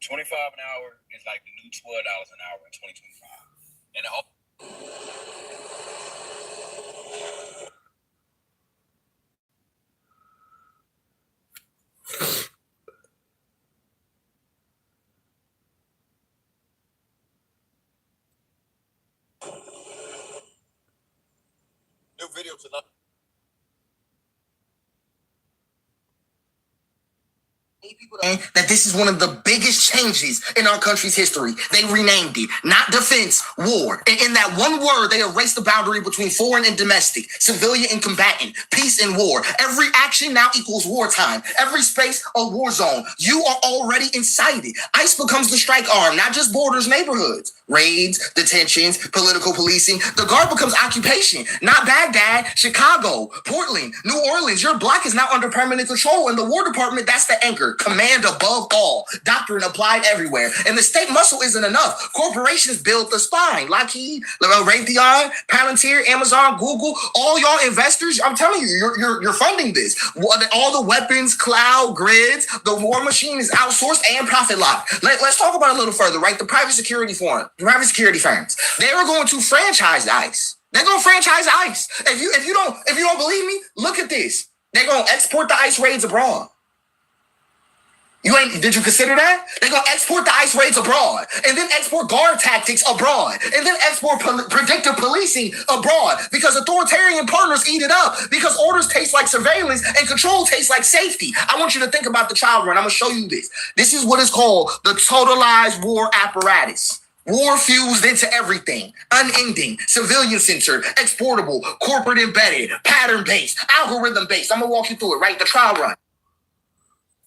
$25 an hour is like the new $12 an hour in 2025. And new video tonight. That this is one of the biggest changes in our country's history. They renamed it, not defense, war. And in that one word, they erased the boundary between foreign and domestic, civilian and combatant, peace and war. Every action now equals wartime. Every space, a war zone. You are already inside it. ICE becomes the strike arm, not just borders, neighborhoods. Raids, detentions, political policing. The guard becomes occupation, not Baghdad, Chicago, Portland, New Orleans. Your block is now under permanent control. And the War Department, that's the anchor. Command above all. Doctrine applied everywhere. And the state muscle isn't enough. Corporations build the spine. Lockheed, Raytheon, Palantir, Amazon, Google, all y'all investors, I'm telling you, you're funding this. All the weapons, cloud, grids, the war machine is outsourced and profit locked. Let's talk about it a little further, right? The private security firms, they are going to franchise ICE. They're going to franchise ICE. If you don't believe me, look at this. They're going to export the ICE raids abroad. Did you consider that? They're going to export the ICE raids abroad and then export guard tactics abroad and then export predictive policing abroad because authoritarian partners eat it up because orders taste like surveillance and control tastes like safety. I want you to think about the child run. I'm going to show you this. This is what is called the totalized war apparatus. War fused into everything, unending, civilian-centered, exportable, corporate embedded, pattern-based, algorithm-based. I'm going to walk you through it, right? The trial run.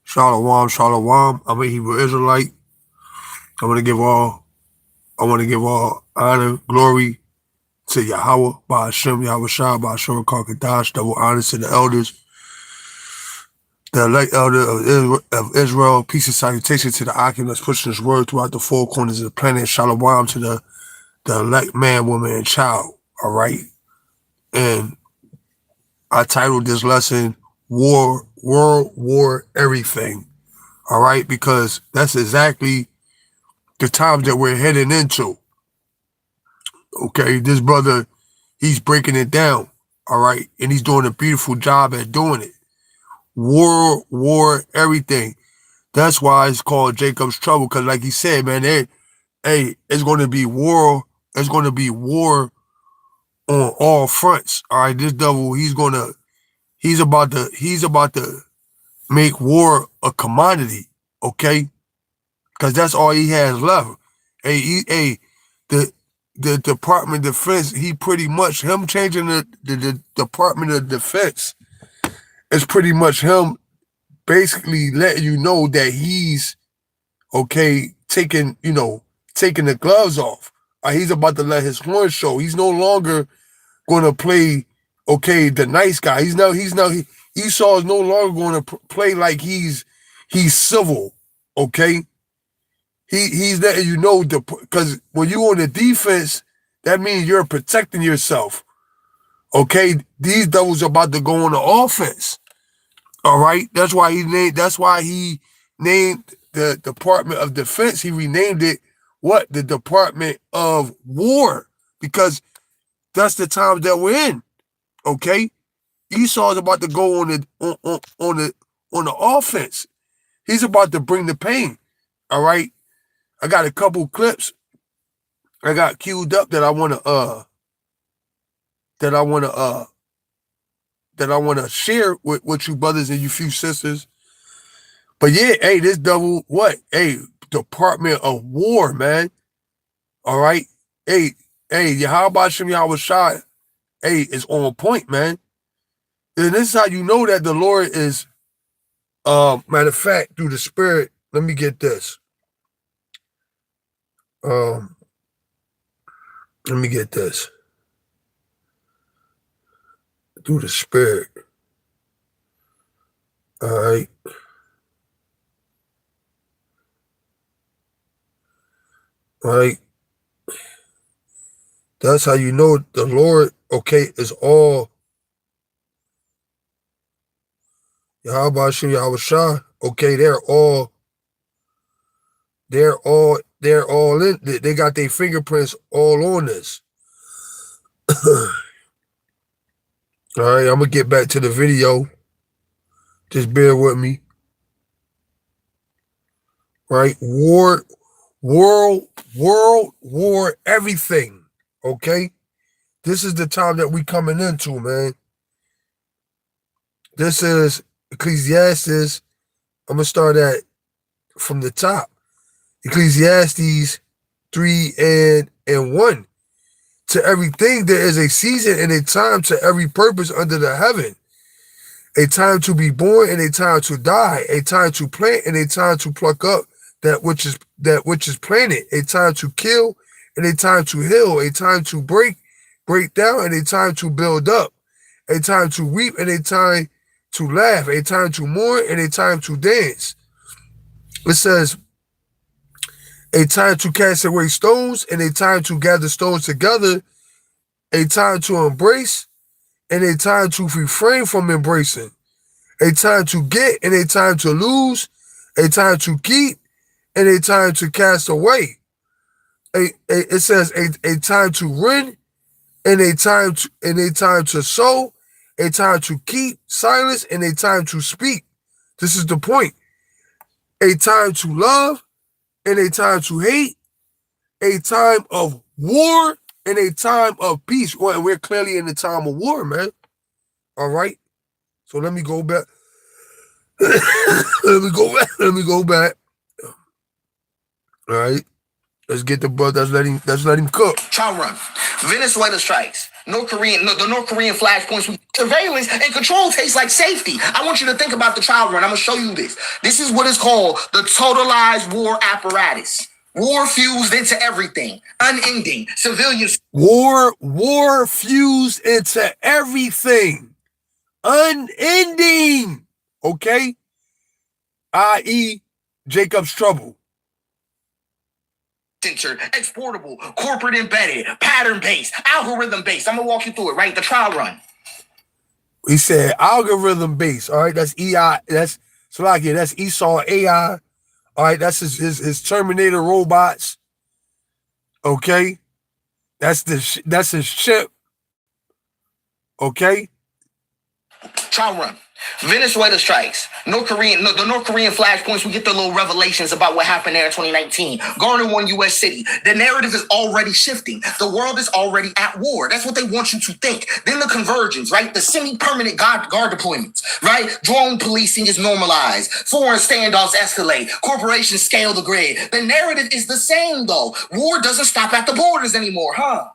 Shalom, shalom. I'm a Hebrew Israelite. I want to give all honor, glory to Yahweh, by Hashem, Yahweh Shah, by Hashem, Kakadash, double honor to the elders, the elect elder of Israel. Peace and salutation to the Akim that's pushing his word throughout the four corners of the planet. Shalom to the elect man, woman, and child. All right. And I titled this lesson, World War Everything. All right, because that's exactly the times that we're heading into. Okay, this brother, he's breaking it down. All right, and he's doing a beautiful job at doing it. World War Everything. That's why it's called Jacob's Trouble, because like he said, man, it's going to be war. It's going to be war on all fronts. All right, this devil, he's about to make war a commodity, okay? Because that's all he has left. The Department of Defense, he pretty much, him changing the Department of Defense is pretty much him basically letting you know that he's, okay, taking the gloves off. He's about to let his horn show. He's no longer going to play, okay, the nice guy. Esau is no longer going to play like he's civil, okay? He's letting you know, because when you're on the defense, that means you're protecting yourself, okay? These devils are about to go on the offense, all right? That's why he named the Department of Defense. He renamed it what? The Department of War, because that's the times that we're in, okay? Esau is about to go on the offense. He's about to bring the pain. All right. I got a couple clips I got queued up that I wanna share with you brothers and you few sisters. But yeah, hey, this devil, what? Hey, Department of War, man. All right. Hey, Yahweh Shem Yahweh Shai, hey, is on point, man. And this is how you know that the Lord is, matter of fact, through the Spirit. Let me get this. Let me get this. Through the Spirit. All right. All right. That's how you know the Lord, okay, is all. Yahweh Shem Yahweh Shah, okay, they're all They're all in. They got their fingerprints all on this. All right, I'm gonna get back to the video. Just bear with me. Right, world war, everything. Okay, this is the time that we coming into, man. This is Ecclesiastes. I'm gonna start at from the top. Ecclesiastes 3 and 1. To everything there is a season and a time to every purpose under the heaven. A time to be born and a time to die. A time to plant and a time to pluck up that which is planted. A time to kill and a time to heal. A time to break down and a time to build up. A time to weep and a time to laugh. A time to mourn and a time to dance. It says, a time to cast away stones and a time to gather stones together, a time to embrace and a time to refrain from embracing, a time to get and a time to lose, a time to keep and a time to cast away. It says a time to rend and a time to sow, a time to keep silence and a time to speak. This is the point. A time to love and a time to hate, a time of war and a time of peace. Well, we're clearly in the time of war, man. All right. So let me go back. Let me go back. All right. Let's get the brother. Let's let him cook. Trial run. Venezuela strikes. The North Korean flashpoints. Surveillance and control tastes like safety. I want you to think about the trial run. I'm going to show you this. This is what is called the totalized war apparatus. War fused into everything. Unending. Civilians. War fused into everything. Unending. Okay? I.e. Jacob's trouble. Centered, exportable, corporate embedded, pattern based, algorithm based. I'm gonna walk you through it, right? The trial run. He said algorithm based. All right, that's EI. That's Slovakia. That's Esau AI. All right, that's his Terminator robots. Okay, that's his chip. Okay. Trial run. Venezuela strikes. The North Korean flashpoints. We get the little revelations about what happened there in 2019. Garner won U.S. city. The narrative is already shifting. The world is already at war. That's what they want you to think. Then the convergence, right? The semi-permanent guard deployments, right? Drone policing is normalized. Foreign standoffs escalate. Corporations scale the grid. The narrative is the same, though. War doesn't stop at the borders anymore, huh?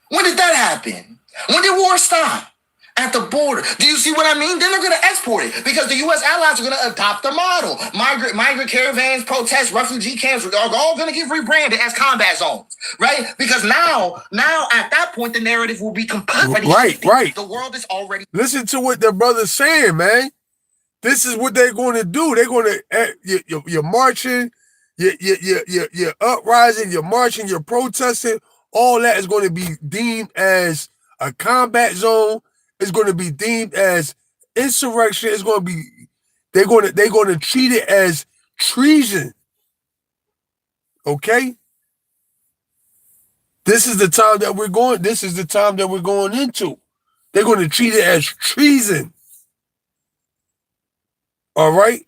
When did that happen? When did war stop? At the border. Do you see what I mean? Then they're going to export it because the U.S. allies are going to adopt the model. Migrant caravans, protests, refugee camps are all going to get rebranded as combat zones, right? Because now at that point, the narrative will be completely right. The world is already. Listen to what the brother's saying, man. This is what they're going to do. They're going to you're marching, you're uprising, you're marching, you're protesting. All that is going to be deemed as a combat zone. It's going to be deemed as insurrection. It's going to be they're going to treat it as treason. Okay? This is the time that we're going. This is the time that we're going into. They're going to treat it as treason. All right?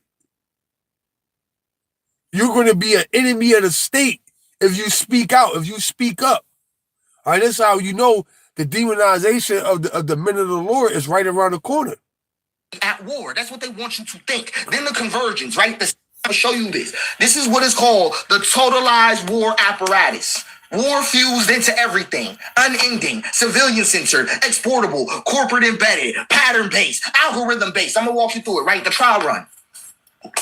You're going to be an enemy of the state if you speak out, if you speak up. All right, that's how you know the demonization of the men of the Lord is right around the corner. At war. That's what they want you to think. Then the convergence, right? I'll show you this. This is what is called the totalized war apparatus. War fused into everything. Unending. Civilian centered. Exportable. Corporate embedded. Pattern based. Algorithm based. I'm going to walk you through it, right? The trial run.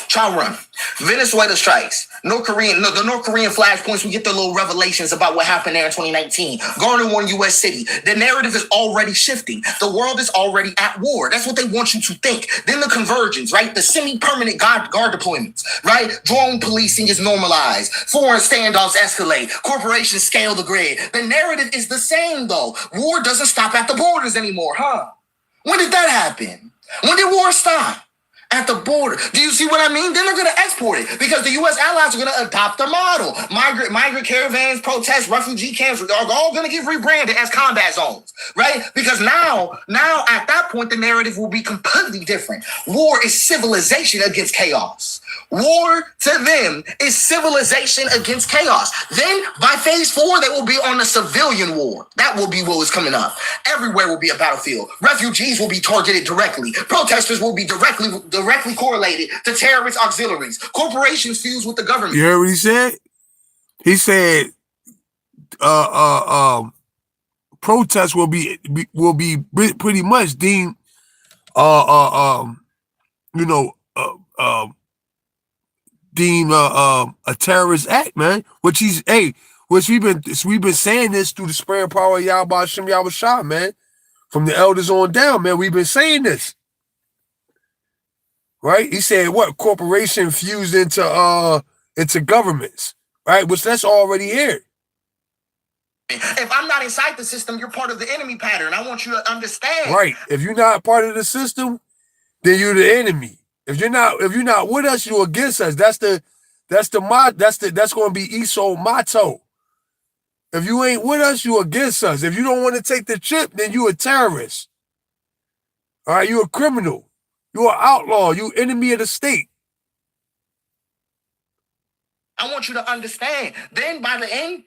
Trial run. Venezuela strikes. The North Korean flashpoints. We get the little revelations about what happened there in 2019. Garner won U.S. city. The narrative is already shifting. The world is already at war. That's what they want you to think. Then the convergence, right? The semi-permanent guard deployments, right? Drone policing is normalized. Foreign standoffs escalate. Corporations scale the grid. The narrative is the same, though. War doesn't stop at the borders anymore, huh? When did that happen? When did war stop? at the border. Do you see what I mean? Then they're going to export it because the U.S. allies are going to adopt the model. Migrant caravans, protests, refugee camps are all going to get rebranded as combat zones, right? Because now at that point, the narrative will be completely different. War is civilization against chaos. War to them is civilization against chaos. Then by phase 4, they will be on a civilian war. That will be what is coming up. Everywhere will be a battlefield. Refugees will be targeted directly. Protesters will be directly correlated to terrorist auxiliaries. Corporations fused with the government. You heard what he said? He said protests will be pretty much deemed deemed a terrorist act, man. Which we've been saying this through the spread power of Yahweh Hashem Yahweh Shah, man. From the elders on down, man. We've been saying this. Right? He said what? Corporation fused into governments, right? Which that's already here. If I'm not inside the system, you're part of the enemy pattern. I want you to understand. Right. If you're not part of the system, then you're the enemy. If you're not with us, you're against us. That's going to be Esau's motto. If you ain't with us, you against us. If you don't want to take the chip, then you a terrorist. All right, you a criminal. You an outlaw. You enemy of the state. I want you to understand. Then by the end,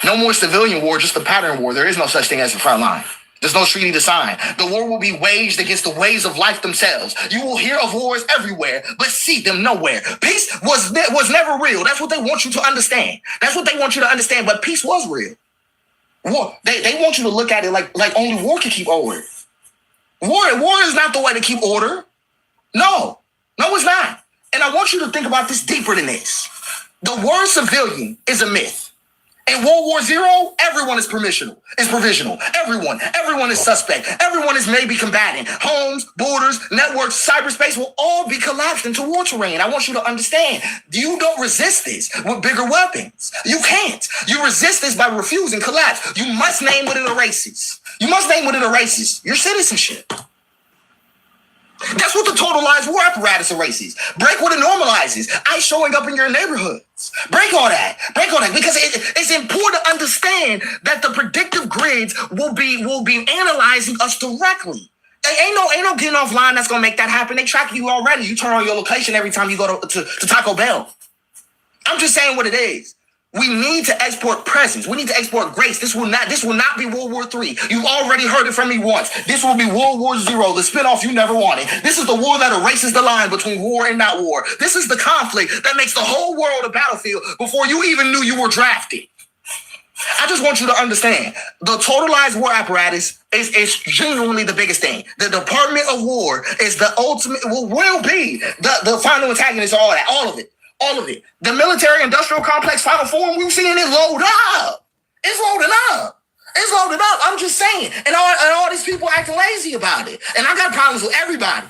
no more civilian war, just the pattern war. There is no such thing as the front line. There's no treaty to sign. The war will be waged against the ways of life themselves. You will hear of wars everywhere, but see them nowhere. Peace was never real. That's what they want you to understand. That's what they want you to understand. But peace was real. War. They want you to look at it like only war can keep order. War is not the way to keep order. No, it's not. And I want you to think about this deeper than this. The word civilian is a myth. In World War Zero, everyone is provisional. Everyone is suspect. Everyone is maybe combatant. Homes, borders, networks, cyberspace will all be collapsed into war terrain. I want you to understand. You don't resist this with bigger weapons. You can't. You resist this by refusing collapse. You must name what it erases. Your citizenship. That's what the totalized war apparatus erases. Break what it normalizes. ICE showing up in your neighborhoods. Break all that. Because it's important to understand that the predictive grids will be analyzing us directly. Ain't no getting offline that's gonna make that happen. They track you already. You turn on your location every time you go to Taco Bell. I'm just saying what it is. We need to export presence. We need to export grace. This will not be World War III. You've already heard it from me once. This will be World War Zero, the spinoff you never wanted. This is the war that erases the line between war and not war. This is the conflict that makes the whole world a battlefield before you even knew you were drafted. I just want you to understand, the totalized war apparatus is genuinely the biggest thing. The Department of War is the ultimate, will be the final antagonist of all of it. The military-industrial complex final form, we're seeing it load up. It's loading up. I'm just saying. And all these people acting lazy about it. And I got problems with everybody.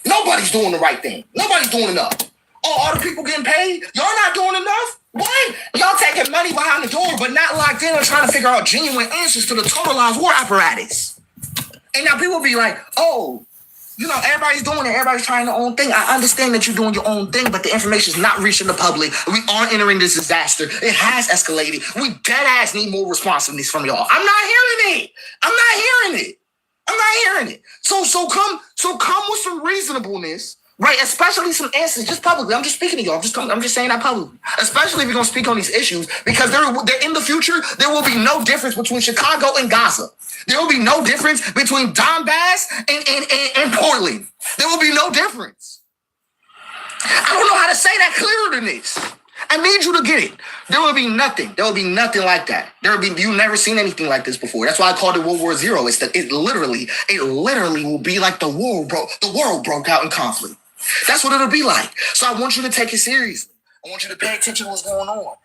Nobody's doing the right thing. Nobody's doing enough. All the people getting paid, y'all not doing enough? What? Y'all taking money behind the door, but not locked in or trying to figure out genuine answers to the totalized war apparatus. And now people be like, oh, everybody's doing it. Everybody's trying their own thing. I understand that you're doing your own thing, but the information is not reaching the public. We are entering this disaster. It has escalated. We dead ass need more responsiveness from y'all. I'm not hearing it. So come with some reasonableness, right? Especially some answers, just publicly. I'm just speaking to y'all. I'm just saying that publicly. Especially if you're gonna speak on these issues, because they're in the future. There will be no difference between Chicago and Gaza. There will be no difference between Donbass and Portland. There will be no difference. I don't know how to say that clearer than this. I need you to get it. There will be nothing. There will be nothing like that. You've never seen anything like this before. That's why I called it World War Zero. It literally will be like the world broke out in conflict. That's what it'll be like. So I want you to take it seriously. I want you to pay attention to what's going on.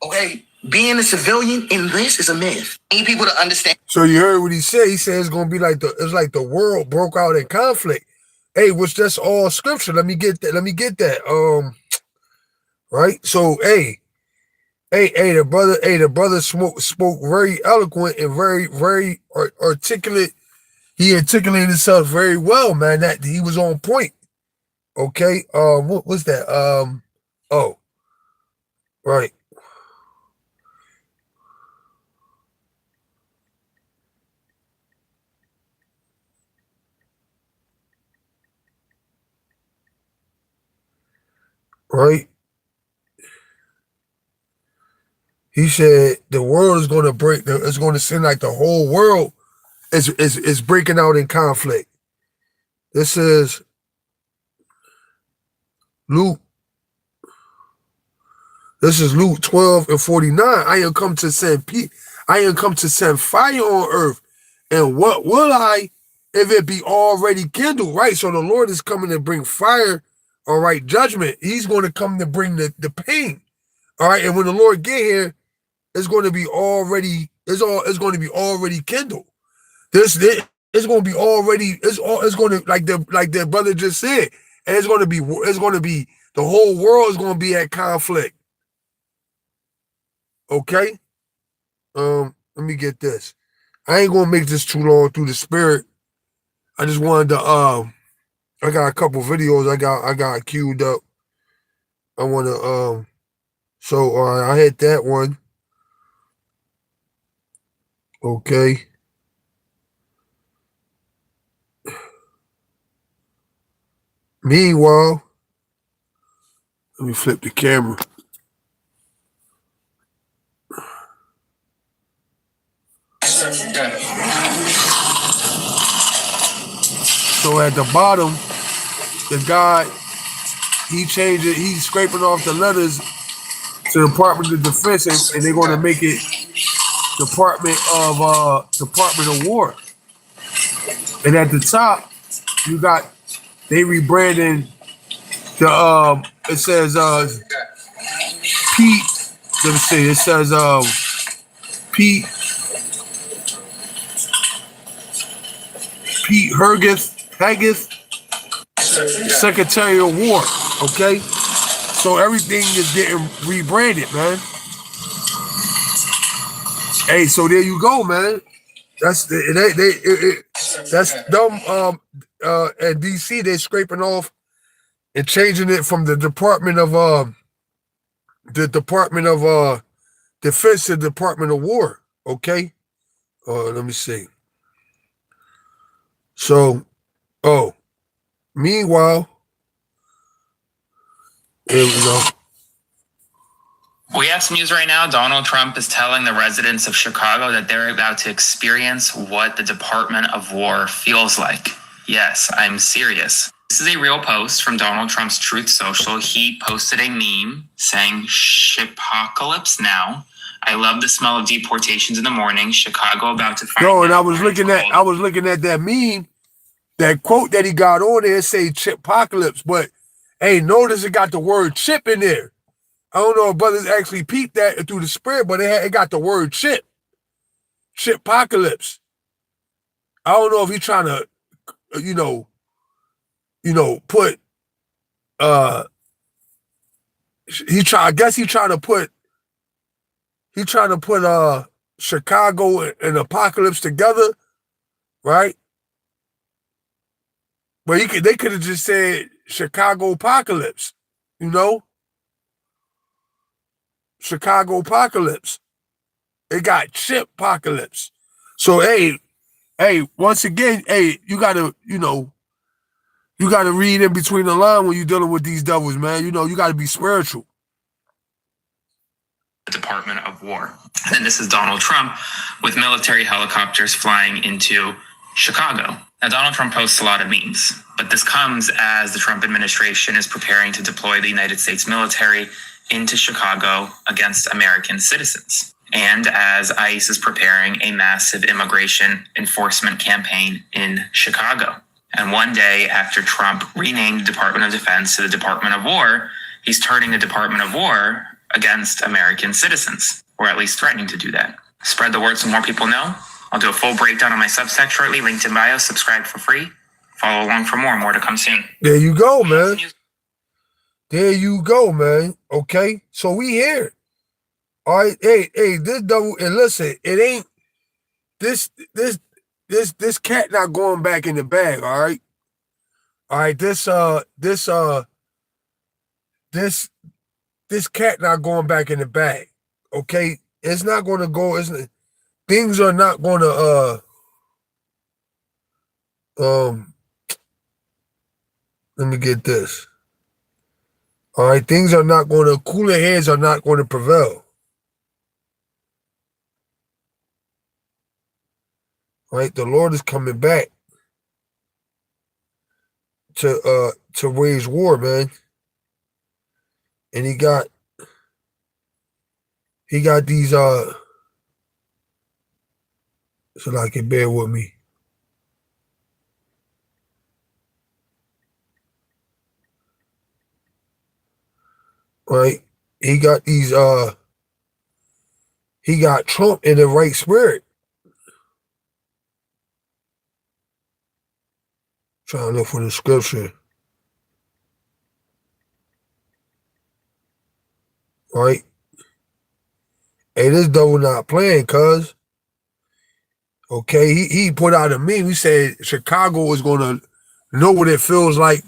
Okay? Being a civilian in this is a myth. I need people to understand. So you heard what he said. He said it's gonna be like the world broke out in conflict. Hey, which that's all scripture. Let me get that. Right. So the brother spoke very eloquent and very articulate he articulated himself very well, man. That he was on point. Okay. What was that? Oh, right. Right. He said the world is going to break. It's going to seem like the whole world is breaking out in conflict. This is Luke. This is Luke 12:49. I am come to send I am come to send fire on earth. And what will I if it be already kindled? Right. So the Lord is coming to bring fire, all right, judgment. He's going to come to bring the pain. All right. And when the Lord get here, it's going to be already, it's going to be already kindled. This it's going to be already, it's going to, like the brother just said, and it's going to be the whole world is going to be at conflict. Okay. Let me get this. I ain't gonna make this too long through the spirit. I just wanted to I got a couple videos I got queued up. I wanna so I hit that one. Okay. Meanwhile, let me flip the camera. So at the bottom, the guy, he changed it, he's scraping off the letters to the Department of Defense, and they're gonna make it Department of War. And at the top, you got they rebranding the it says Pete, let me see, it says Pete Hegseth, Secretary of War. Okay, so everything is getting rebranded, man. Hey, so there you go, man. That's that's them. At DC, they're scraping off and changing it from the Department of Defense to Department of War. Okay, let me see. So, meanwhile, here we go. We have some news right now. Donald Trump is telling the residents of Chicago that they're about to experience what the Department of War feels like. Yes, I'm serious. This is a real post from Donald Trump's Truth Social. He posted a meme saying, "Shipocalypse now. I love the smell of deportations in the morning. Chicago about to find." Yo, and I was looking at that meme, that quote that he got on there say "Chipocalypse," but hey, notice it got the word "chip" in there. I don't know if brothers actually peeped that through the spirit, but it got the word "chip." Chipocalypse. I don't know if he's trying to, put I guess he's trying to put Chicago and Apocalypse together, right? But they could have just said Chicago Apocalypse, Chicago Apocalypse. It got Chip Apocalypse. So hey, once again, hey, you gotta read in between the line when you're dealing with these devils, man. You gotta be spiritual. The Department of War. And this is Donald Trump with military helicopters flying into Chicago. Now, Donald Trump posts a lot of memes, but this comes as the Trump administration is preparing to deploy the United States military into Chicago against American citizens, and as ICE is preparing a massive immigration enforcement campaign in Chicago. And one day after Trump renamed the Department of Defense to the Department of War, he's turning the Department of War against American citizens, or at least threatening to do that. Spread the word so more people know. I'll do a full breakdown on my Substack shortly, linked in bio. Subscribe for free. Follow along for more to come soon. There you go, man. There you go, man. Okay, so we here. All right, hey, this double, and listen, it ain't this this cat not going back in the bag, all right? All right, this cat not going back in the bag. Okay? It's not gonna go, things are not gonna let me get this. All right, things are not gonna, cooler heads are not gonna prevail. Right? The Lord is coming back to wage war, man. And he got these so I can bear with me. Right? He got these he got Trump in the right spirit. Trying to look for the scripture. Right? Hey, this devil not playing, cuz. Okay, he put out a meme. He said Chicago is gonna know what it feels like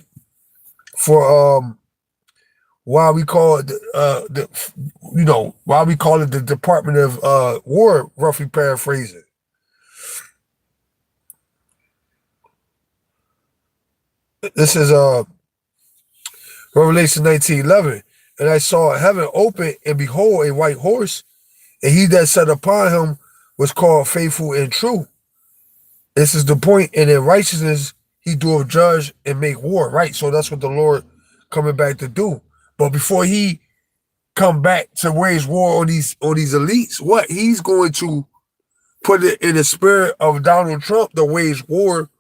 for why we call it why we call it the Department of War, roughly paraphrasing. This is Revelation 19:11. And I saw heaven open, and behold, a white horse, and he that sat upon him was called Faithful and True. This is the point, and in righteousness he doeth judge and make war, right? So that's what the Lord coming back to do. But before he come back to wage war on these elites, what? He's going to put it in the spirit of Donald Trump to wage war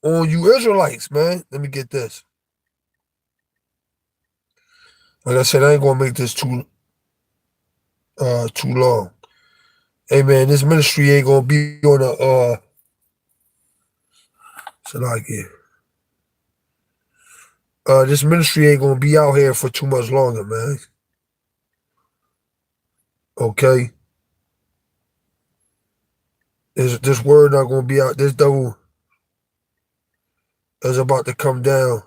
on you Israelites, man. Let me get this. Like I said, I ain't gonna make this too long. Hey man, this ministry ain't gonna be on a this ministry ain't gonna be out here for too much longer, man. Okay. This word not gonna be out. This devil is about to come down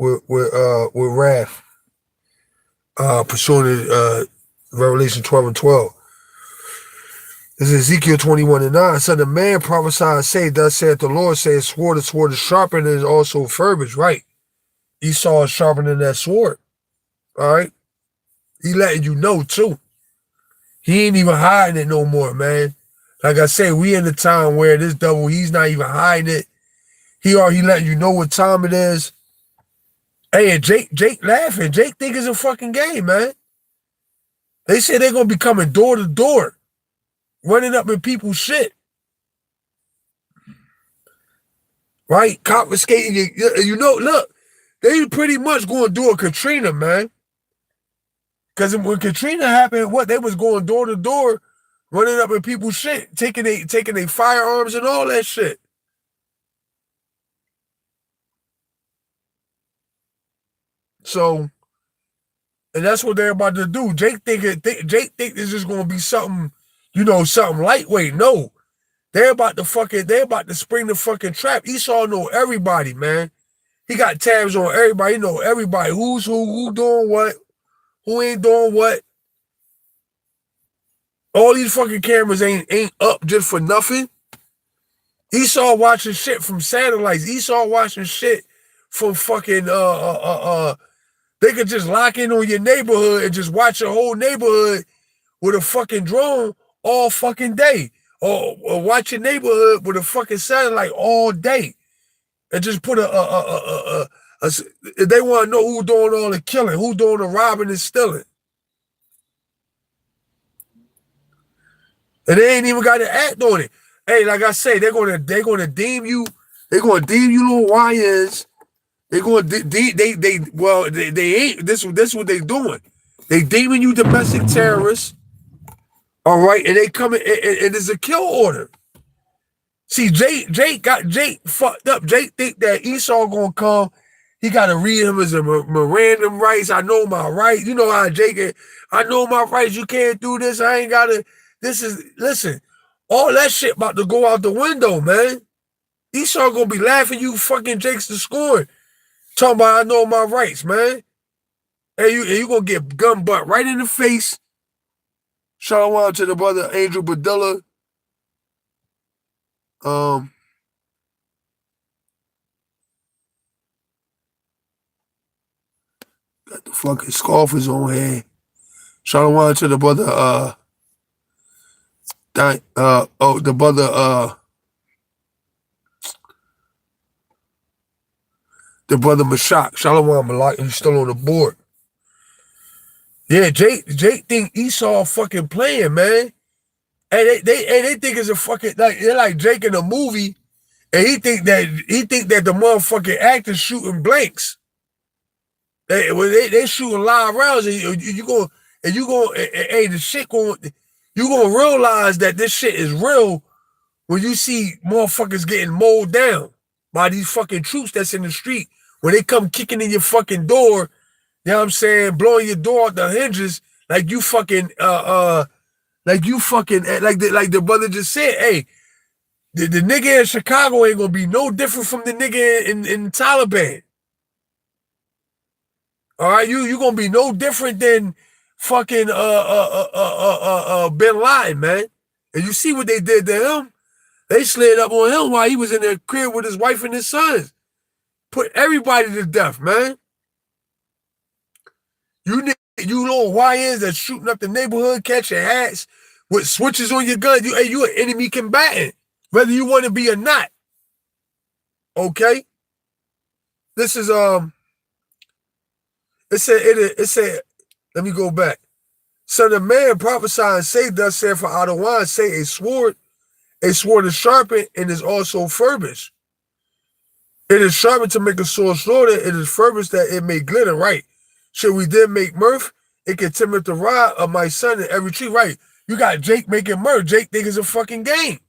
with wrath. Pursuing Revelation 12:12. This is Ezekiel 21:9. Son of man, prophesy and say, thus saith the Lord, saith, sword is sharpened and is also furbished. Right. Esau is sharpening that sword. All right. He letting you know too. He ain't even hiding it no more, man. Like I say, we in the time where this devil, he's not even hiding it. He letting you know what time it is. Hey, and Jake laughing. Jake think it's a fucking game, man. They say they're gonna be coming door to door, running up in people's shit. Right? Confiscating you know, look, they pretty much gonna do a Katrina, man. Because when Katrina happened, what, they was going door to door, running up in people's shit, taking their firearms and all that shit. So, and that's what they're about to do. Jake think this is gonna be something, something lightweight. No, they're about to spring the fucking trap. Esau know everybody, man. He got tabs on everybody. He know everybody. Who's who doing what, who ain't doing what. All these fucking cameras ain't up just for nothing. Esau watching shit from satellites. Esau watching shit from fucking they could just lock in on your neighborhood and just watch your whole neighborhood with a fucking drone all fucking day. Or watch your neighborhood with a fucking satellite all day. And just put they want to know who doing all the killing, who doing the robbing and stealing. And they ain't even got to act on it. Hey, like I say, they're gonna deem you little YNs. They're going to they ain't. This is what they doing. They deeming you domestic terrorists. All right, and they coming and it's a kill order. See, Jake fucked up. Jake think that Esau gonna come. He gotta read him as a Miranda rights. I know my rights. You know how Jake is. I know my rights. You can't do this. I ain't gotta. Listen. All that shit about to go out the window, man. Esau gonna be laughing you fucking Jakes to scorn. Talking about I know my rights, man. And you gonna get gun butt right in the face. Shout out to the brother Angel Badilla. Got the fucking scoffers on here. Shout out to the brother the brother Mashak. Shalom Malak, he's still on the board. Yeah, Jake think Esau fucking playing, man. And they think it's a fucking like they're like Jake in a movie, and he think that the motherfucking actors shooting blanks. They shooting live rounds, and you gonna the shit you gonna realize that this shit is real when you see motherfuckers getting mowed down by these fucking troops that's in the street. When they come kicking in your fucking door, you know what I'm saying, blowing your door out the hinges like you fucking like the brother just said, hey, the nigga in Chicago ain't gonna be no different from the nigga in Taliban. All right, you gonna be no different than fucking Bin Laden, man. And you see what they did to him? They slid up on him while he was in the crib with his wife and his sons. Put everybody to death, man. You little YNs that shooting up the neighborhood, catching hats with switches on your gun. You an enemy combatant, whether you want to be or not. Okay? This is it said, let me go back. So the man prophesied and say, thus said for Adawan, say a sword is sharpened and is also furbished. It is sharpened to make a sword slaughter, it is furbished that it may glitter, right? Should we then make mirth? It can timid the rod of my son in every tree, right? You got Jake making mirth. Jake think it's a fucking game.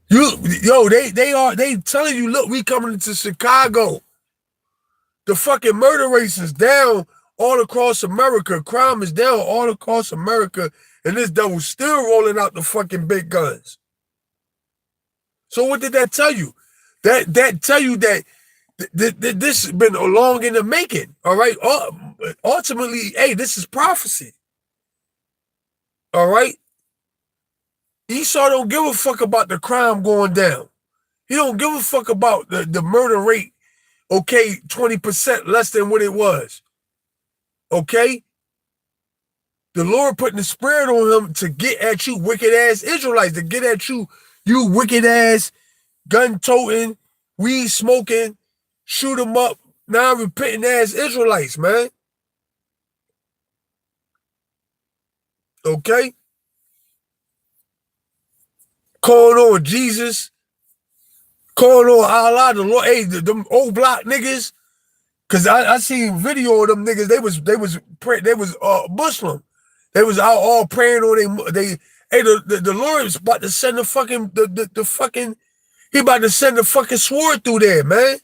They telling you, look, we coming into Chicago. The fucking murder rates is down all across America. Crime is down all across America. And this devil's still rolling out the fucking big guns. So what did that tell you? That tell you that this has been long in the making. All right. Ultimately, hey, this is prophecy. All right. Esau don't give a fuck about the crime going down. He don't give a fuck about the murder rate. Okay, 20% less than what it was. Okay? The Lord putting the spirit on him to get at you wicked ass Israelites, to get at you wicked ass gun toting, weed smoking, shoot 'em up, non-repentant ass Israelites, man. Okay? Calling on Jesus, calling on Allah, the Lord, hey, them old block niggas, cause I seen video of them niggas. They was Muslim. They was out all praying on they. Hey, the Lord is about to send the fucking he about to send the fucking sword through there, man.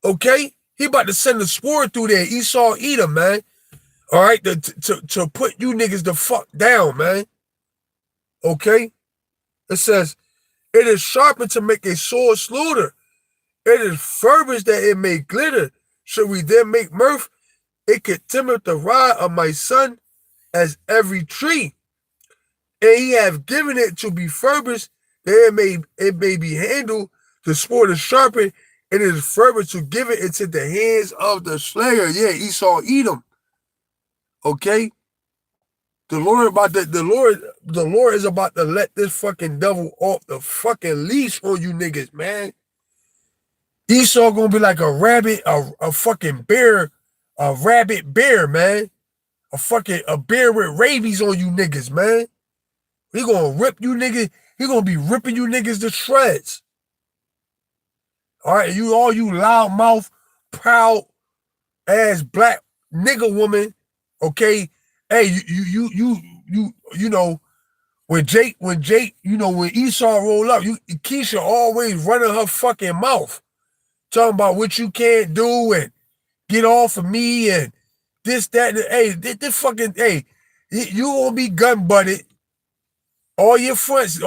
Okay, he about to send the sword through there. Esau Edom, man. All right, to put you niggas the fuck down, man. Okay, it says. It is sharpened to make a sword slaughter. It is furbished that it may glitter. Should we then make mirth? It could timber the rod of my son as every tree. And he have given it to be furbished, that it may be handled. The sword is sharpened, and it is furbished to give it into the hands of the slayer. Yeah, Esau Edom. Okay? The Lord is about to let this fucking devil off the fucking leash on you niggas, man. Esau gonna be like a rabbit, a fucking bear, a rabid bear, man. A bear with rabies on you niggas, man. He gonna rip you niggas, he gonna be ripping you niggas to shreds. All right, all you loudmouth, proud ass black nigga woman, okay? Hey, you know, when Esau roll up, Keisha always running her fucking mouth, talking about what you can't do and get off of me and this, that, and hey, this fucking, hey, You will be gun butted. All your fronts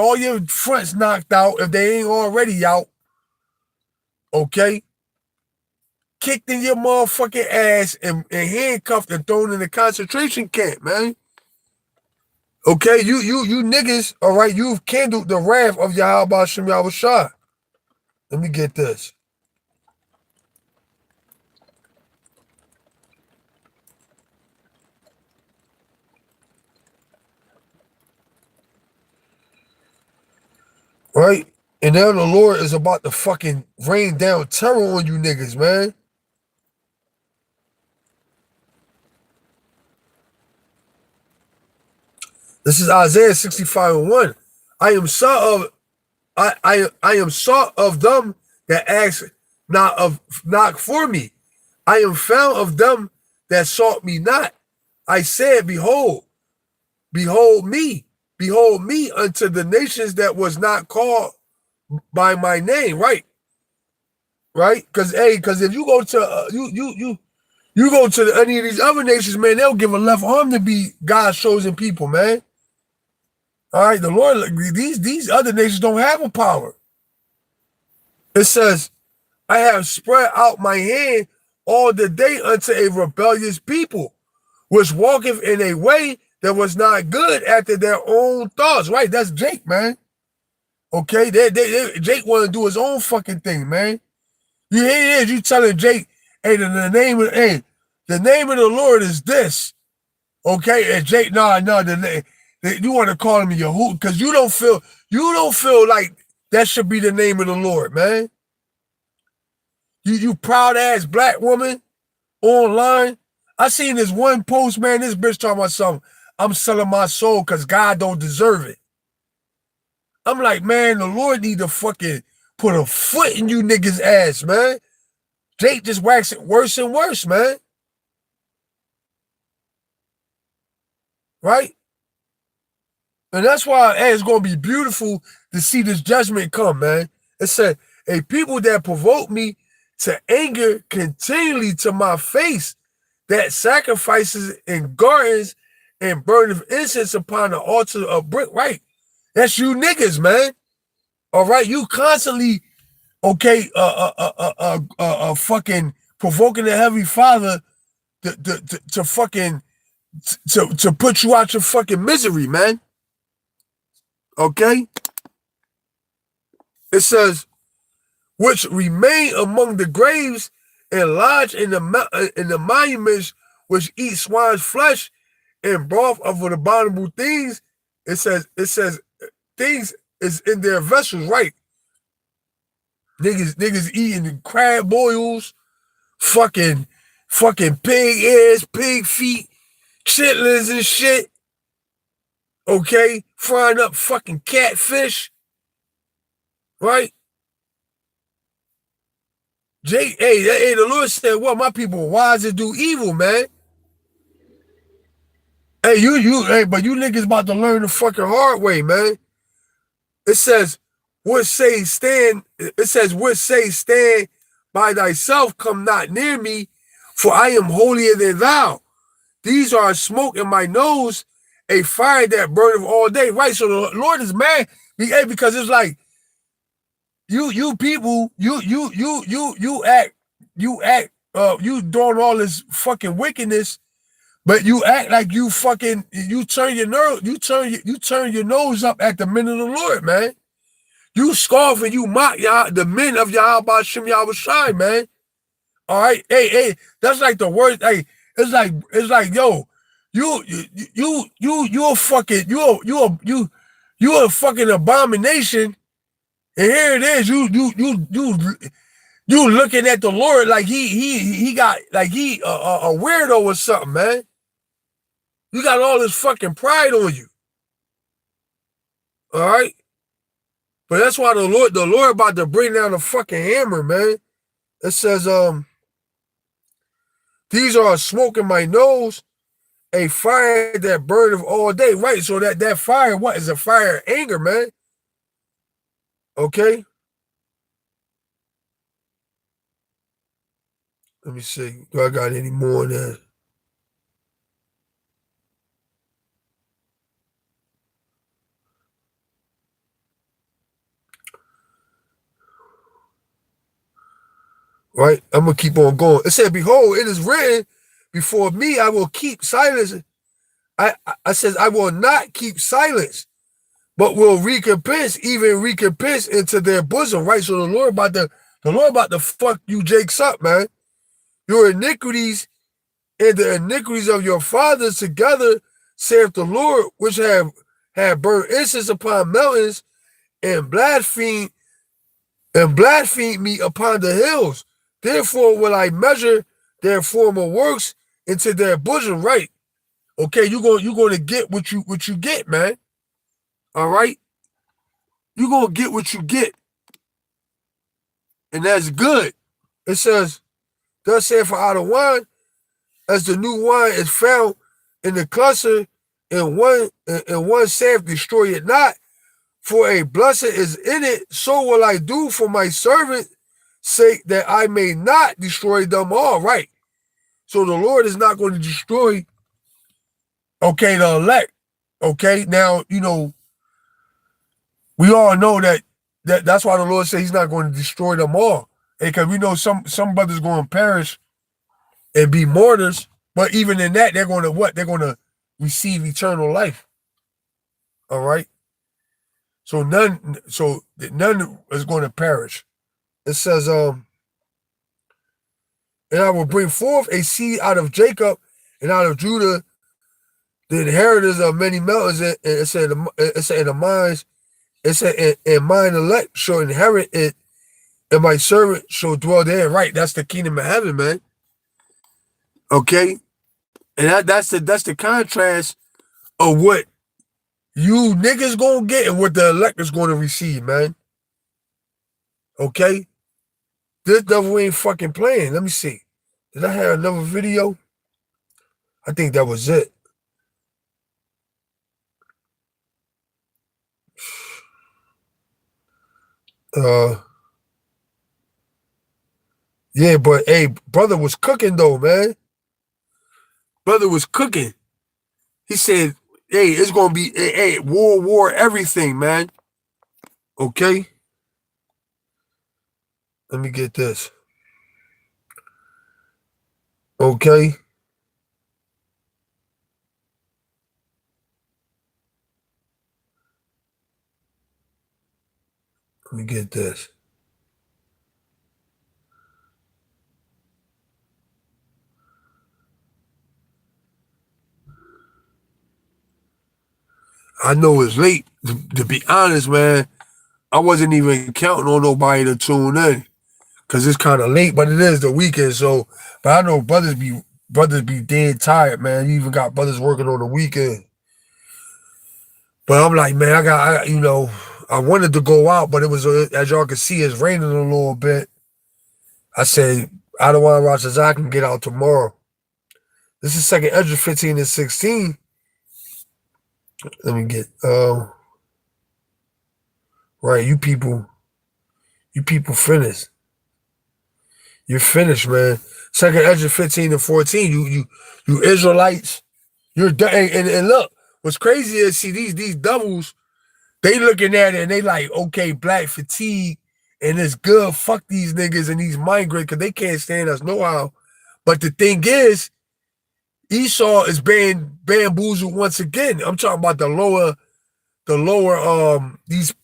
knocked out if they ain't already out. Okay? Kicked in your motherfucking ass and handcuffed and thrown in the concentration camp, man. Okay, you niggas, all right, you've kindled the wrath of Yahweh Shem Yahushua. Let me get this. Right? And now the Lord is about to fucking rain down terror on you niggas, man. This is Isaiah 65:1. I am sought of I am sought of them that ask knock for me. I am found of them that sought me not. I said, behold me unto the nations that was not called by my name. Right? Because if you go to you go to any of these other nations, man, they'll give a left arm to be God's chosen people, man. All right, the Lord, these other nations don't have a power. It says, I have spread out my hand all the day unto a rebellious people, which walketh in a way that was not good after their own thoughts. Right, that's Jake, man. Okay, Jake want to do his own fucking thing, man. You hear this? You telling Jake, hey, the name of the Lord is this. Okay, and Jake, no, you want to call him Yahoo because you don't feel like that should be the name of the Lord, man. You proud ass black woman online. I seen this one post, man. This bitch talking about something. I'm selling my soul because God don't deserve it. I'm like, man, the Lord need to fucking put a foot in you niggas' ass, man. Jake just wax it worse and worse, man. Right? And that's why it's going to be beautiful to see this judgment come, man. It said, a people that provoke me to anger continually to my face, that sacrifices in gardens and burn incense upon the altar of brick. Right? That's you niggas, man. All right? You constantly, okay, fucking provoking the Heavenly Father to fucking, to put you out your fucking misery, man. Okay? It says, which remain among the graves and lodge in the monuments which eat swine's flesh and broth of abominable things. It says things is in their vessels, right? Niggas eating crab boils, fucking pig ears, pig feet, chitlins and shit. Okay? Frying up fucking catfish. Right? Hey, the Lord said, well, my people are wise to do evil, man. Hey, but you niggas about to learn the fucking hard way, man. It says, what say stand by thyself, come not near me, for I am holier than thou. These are a smoke in my nose, a fire that burneth all day. Right, so the Lord is mad because it's like, you people, you doing all this fucking wickedness, but you act like you turn your nose up at the men of the Lord, man. You scoff and you mock the men of Yahweh Shem Yahushai, man. All right, hey, that's like the worst. Hey, it's like, yo, you a fucking abomination. And here it is, you looking at the Lord like he got like he a weirdo or something, man. You got all this fucking pride on you. All right? But that's why the Lord about to bring down the fucking hammer, man. It says, these are a smoke in my nose, a fire that burneth all day. Right, so that fire, what is a fire of anger, man? Okay? Let me see. Do I got any more in there? Right? I'm gonna keep on going. It said, behold, it is written, before me I will keep silence. I says, I will not keep silence, but will recompense, even recompense into their bosom. Right? So the Lord about to fuck you Jakes up, man. Your iniquities and the iniquities of your fathers together, saith the Lord, which have burnt incense upon mountains and blasphemed me upon the hills. Therefore will I measure their former works into their bosom. Right? Okay, you're going to get what you get, man. All right, you're gonna get what you get, and that's good. It says, thus saith, for out of wine, as the new wine is found in the cluster, and one saith, destroy it not, for a blessing is in it. So will I do for my servant's sake, that I may not destroy them all. Right? So the Lord is not going to destroy, okay, the elect. Okay, now, we all know that's why the Lord said he's not going to destroy them all. Because we know some brothers going to perish and be martyrs, but even in that, they're going to what? They're going to receive eternal life. All right? So none is going to perish. It says, and I will bring forth a seed out of Jacob and out of Judah, the inheritors of many mountains, and it said in the mines, it said, and mine elect shall inherit it, and my servant shall dwell there. Right? That's the kingdom of heaven, man. Okay? And that's the contrast of what you niggas gonna get and what the elect is gonna receive, man. Okay? This devil ain't fucking playing. Let me see. Did I have another video? I think that was it. Yeah, but hey, brother was cooking though, man. Brother was cooking. He said, hey, it's gonna be war, everything, man. Okay? Let me get this. Okay? Let me get this. I know it's late. To be honest, man, I wasn't even counting on nobody to tune in because it's kind of late, but it is the weekend. So, but I know brothers be dead tired, man. You even got brothers working on the weekend. But I'm like, man, I wanted to go out, but it was, as y'all can see, it's raining a little bit. I said, I don't want to watch as I can get out tomorrow. This is second Ezra 15 and 16. Let me get, right, you people finished. You're finished, man. Second Ezra 15 and 14. You Israelites, you're done. And look, what's crazy is, see, these doubles, they looking at it and they like, okay, black fatigue, and it's good. Fuck these niggas and these migrate because they can't stand us no how. But the thing is, Esau is being bamboozled once again. I'm talking about the lower these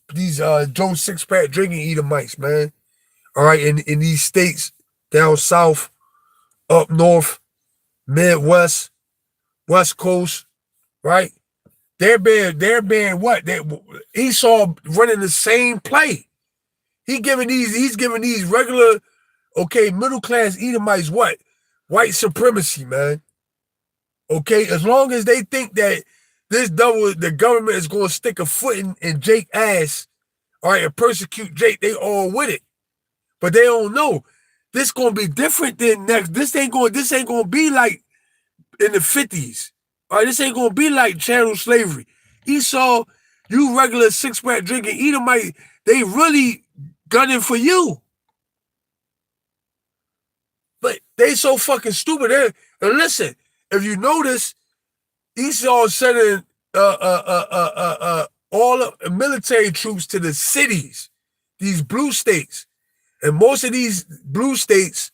Joe six-pack drinking Edomites, man. All right, in these states down south, up north, Midwest, West Coast, right? They're being what? Esau running the same play. He's giving these regular, okay, middle class Edomites what? White supremacy, man. Okay, as long as they think that the government is going to stick a foot in Jake's ass, all right, and persecute Jake, they all with it. But they don't know. This gonna be different than next. This ain't gonna be like in the 50s. All right, this ain't gonna be like chattel slavery. Esau, you regular six-pack drinking Edomite, they really gunning for you. But they so fucking stupid. And listen, if you notice, Esau sending all military troops to the cities, these blue states. And most of these blue states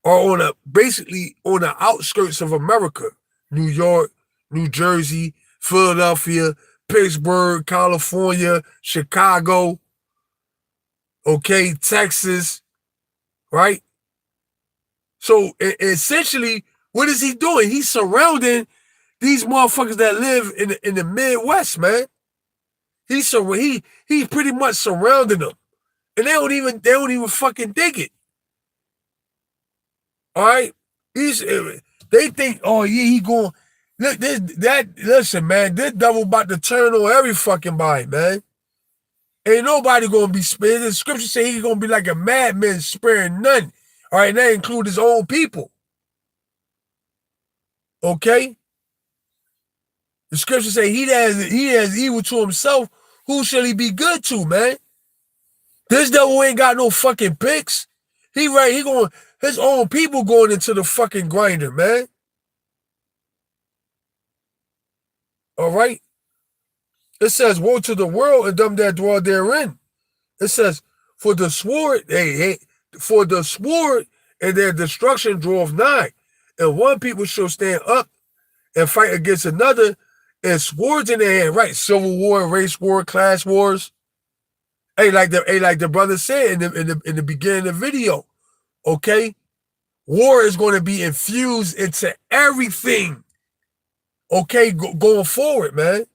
are basically on the outskirts of America. New York, New Jersey, Philadelphia, Pittsburgh, California, Chicago, okay, Texas, right? So essentially, what is he doing? He's surrounding these motherfuckers that live in the Midwest, man. He pretty much surrounding them. And they don't even fucking dig it. All right? They think, oh yeah, he going, listen, man, this devil about to turn on every fucking body, man. Ain't nobody gonna be spared. The scripture say he's gonna be like a madman sparing none. All right, and that include his own people. Okay? The scripture say he has evil to himself. Who shall he be good to, man? This devil ain't got no fucking picks. His own people going into the fucking grinder, man. All right? It says, woe to the world and them that dwell therein. It says, for the sword and their destruction draweth nigh. And one people shall stand up and fight against another, and swords in their hand, right? Civil war, race war, class wars. Like the brother said in the beginning of the video, okay? War is going to be infused into everything, okay, going forward, man.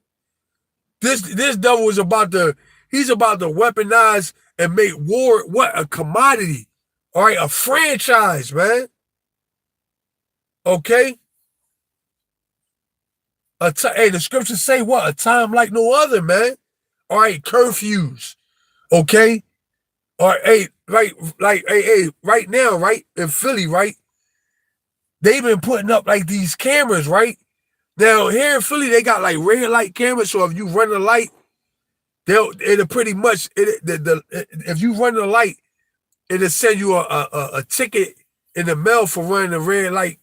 This devil is about to weaponize and make war a commodity, all right, a franchise, man. Okay. The scriptures say what? A time like no other, man. All right, curfews. Okay. All right, right now, right, in Philly, right? They've been putting up like these cameras, right? Now here in Philly, they got like red light cameras, so if you run the light, it'll pretty much if you run the light, it'll send you a ticket in the mail for running the red light,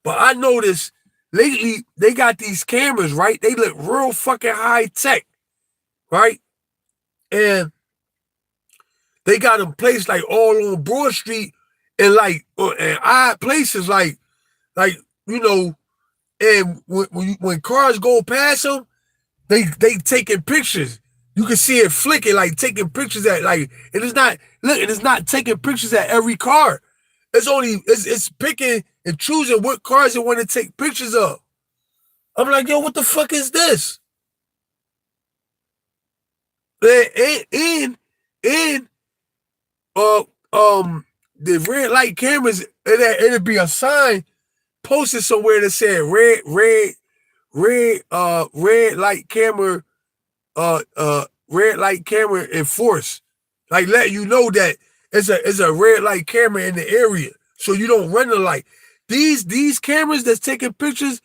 But I noticed lately they got these cameras, right? They look real fucking high tech, right? And they got them placed like all on Broad Street and like and odd places, like you know. And when cars go past them, they taking pictures. You can see it flicking, like taking pictures at like. And it's not taking pictures at every car. It's picking and choosing what cars it want to take pictures of. I'm like, yo, what the fuck is this? And the red light cameras, it'll be a sign posted somewhere that said red light camera, red light camera enforced. Like let you know that it's a red light camera in the area, so you don't run the light. These cameras that's taking pictures,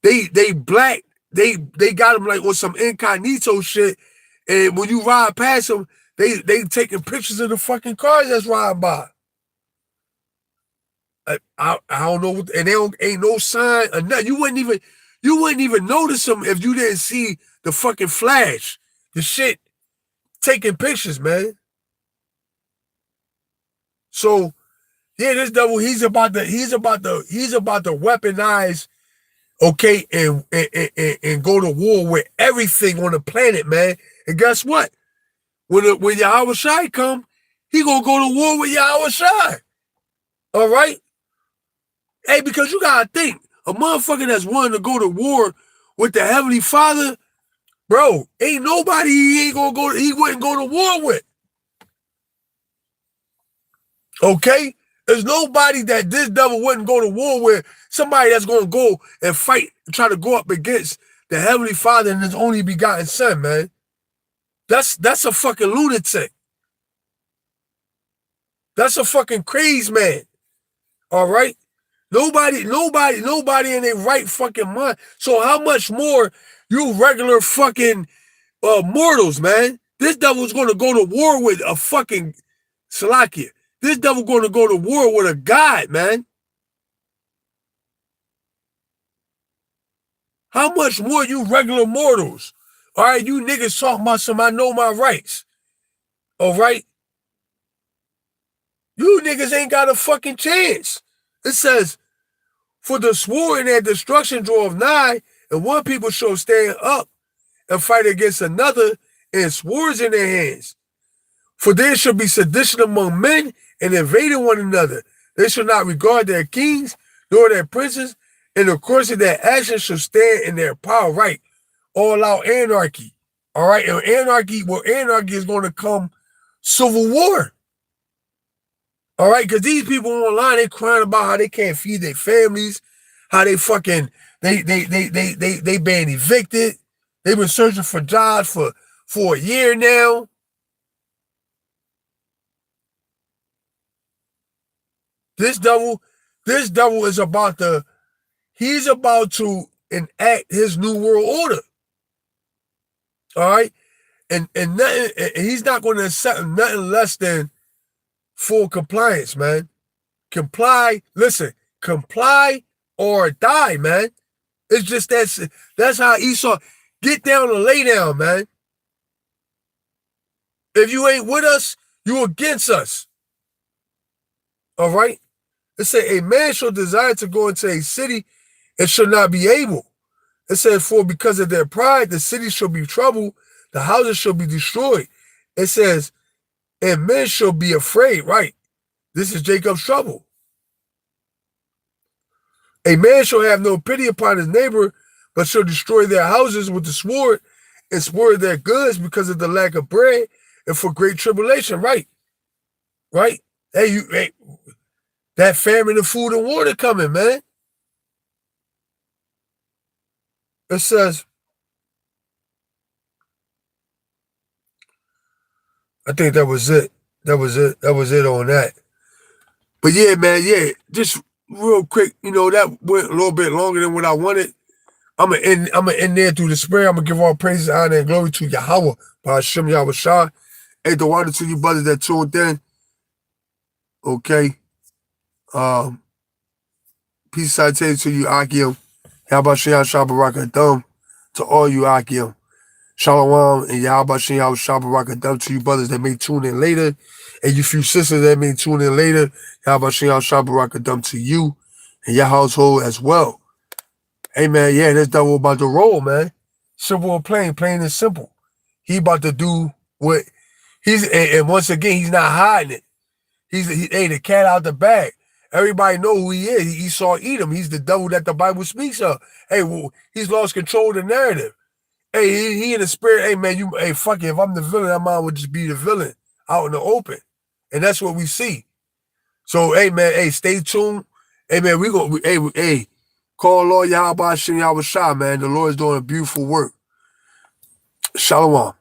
they black. They got them like on some incognito shit, and when you ride past them, they taking pictures of the fucking cars that's riding by. I don't know, and ain't no sign or nothing. You wouldn't even notice them if you didn't see the fucking flash, the shit taking pictures, man. So yeah, this devil, he's about to weaponize, okay, and go to war with everything on the planet, man. And guess what? When Yahweh Shai come, he gonna go to war with Yahweh Shai. All right. Hey, because you gotta think, a motherfucker that's willing to go to war with the Heavenly Father, bro, ain't nobody he wouldn't go to war with. Okay? There's nobody that this devil wouldn't go to war with. Somebody that's gonna go and fight, try to go up against the Heavenly Father and his only begotten Son, man. That's a fucking lunatic. That's a fucking crazy man. All right? Nobody in their right fucking mind. So how much more you regular fucking mortals, man? This devil's going to go to war with a fucking Salakia. This devil going to go to war with a God, man. How much more you regular mortals? All right, you niggas talking about some I know my rights. All right? You niggas ain't got a fucking chance. It says, for the sword and their destruction draweth nigh, and one people shall stand up and fight against another, and swords in their hands. For there shall be sedition among men, and invading one another. They shall not regard their kings, nor their princes, and the course of their actions shall stand in their power. Right? All out anarchy. All right? And anarchy is going to come civil war. All right? Because these people online, they crying about how they can't feed their families, how they fucking, they been evicted. They've been searching for jobs for a year now. This devil is he's about to enact his new world order. All right? And he's not going to accept nothing less than full compliance, man. Comply or die, man. It's just that's how Esau, get down and lay down, man. If you ain't with us, you against us. All right? It said, a man shall desire to go into a city and shall not be able. It said, for because of their pride, the city shall be troubled, the houses shall be destroyed. It says, and men shall be afraid, right? This is Jacob's trouble. A man shall have no pity upon his neighbor, but shall destroy their houses with the sword and spoil their goods because of the lack of bread and for great tribulation, right? Right? Hey, that famine of food and water coming, man. It says, I think that was it. That was it on that. But yeah, man, just real quick, that went a little bit longer than what I wanted. I'm gonna end there through the prayer. I'm gonna give all praise, honor, and glory to Yahweh, by Hashem Yahweh Shah. Hey, the water to you brothers that tuned in. Okay. Peace salutation to you, Akim. Yahweh Shem Shabbat Adum to all you, Akim. Shalom and Yahweh Shem Shabbat Adum to you brothers that may tune in later, and you few sisters that may tune in later. Yahweh Shem Shabbat Adum to you and your household as well. Hey man, this devil about to roll, man. Simple and plain and simple. He about to do what and once again, he's not hiding it. He's the cat out the bag. Everybody know who he is. Esau Edom. He's the devil that the Bible speaks of. Hey, he's lost control of the narrative. Hey, he in the spirit. Hey man, fuck it. If I'm the villain, I might as well just be the villain out in the open. And that's what we see. So hey man, stay tuned. Hey man, call Lord Yahweh Shem Yahweh Shah, man. The Lord is doing a beautiful work. Shalom.